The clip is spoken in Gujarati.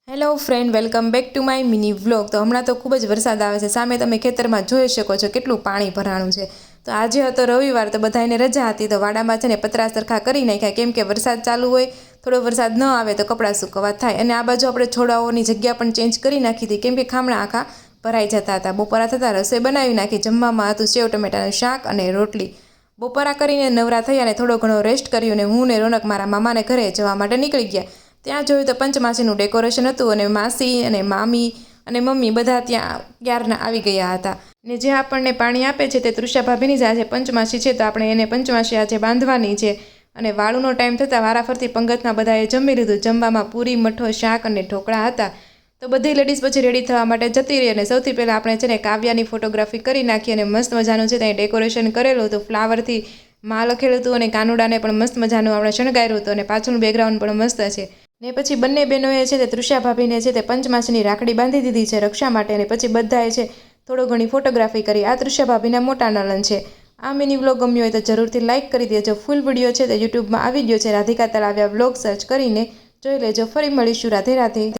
Hello friend, welcome back to my mini vlog. તો હમણાં તો ખૂબ જ વરસાદ આવે છે। સામે તમે ખેતરમાં જોઈ શકો છો કેટલું પાણી ભરાણું છે। તો આજે હતો રવિવાર, તો બધાને રજા હતી, તો વાડામાં છે ને પતરા સરખા કરી નાખ્યા, કેમ કે વરસાદ ચાલુ હોય, થોડો વરસાદ ન આવે તો કપડાં સૂકવવા થાય। અને આ બાજુ આપણે છોડાઓની જગ્યા પણ ચેન્જ કરી નાખી હતી, કેમ કે ખામણા આખા ભરાઈ જતા હતા। બપોરા થતાં રસોઈ બનાવી નાખી। જમવામાં હતું સેવ ટમેટાનું શાક અને રોટલી। બપોરા કરીને નવરા થયા અને થોડો ઘણો રેસ્ટ કર્યો, અને હું ને રોનક મારા મામાને ઘરે જવા માટે નીકળી ગયા। ત્યાં જોયું તો પંચમાસીનું ડેકોરેશન હતું, અને માસી અને મામી અને મમ્મી બધા ત્યાં ક્યારના આવી ગયા હતા। ને જે આપણને પાણી આપે છે તે તૃષા ભાભીની જ આજે પંચમાસી છે, તો આપણે એને પંચમાસી આજે બાંધવાની છે। અને વાળુનો ટાઈમ થતાં વારાફરતી પંગતના બધાએ જમી લીધું। જમવામાં પૂરી, મઠો, શાક અને ઢોકળા હતા। તો બધી લેડીઝ પછી રેડી થવા માટે જતી રહી, અને સૌથી પહેલાં આપણે છે ને કાવ્યાની ફોટોગ્રાફી કરી નાખી, અને મસ્ત મજાનું છે ત્યાં ડેકોરેશન કરેલું હતું, ફ્લાવરથી માં લખેલું હતું, અને કાનુડાને પણ મસ્ત મજાનું આપણે શણગાર્યું હતું, અને પાછળનું બેકગ્રાઉન્ડ પણ મસ્ત છે। ને પછી બંને બહેનોએ છે તે તૃષા ભાભીને છે તે પંચમાસીની રાખડી બાંધી દીધી છે રક્ષા માટે, અને પછી બધાએ છે થોડો ઘણી ફોટોગ્રાફી કરી। આ તૃષા ભાભીના મોટા નણંદ છે। આ મિની વ્લોગ ગમ્યો હોય તો જરૂરથી લાઇક કરી દેજો। ફૂલ વિડીયો છે તે યુટ્યુબમાં આવી ગયો છે, રાધિકા તળાવિયા વ્લોગ સર્ચ કરીને જોઈ લેજો। ફરી મળીશું। રાધે રાધે।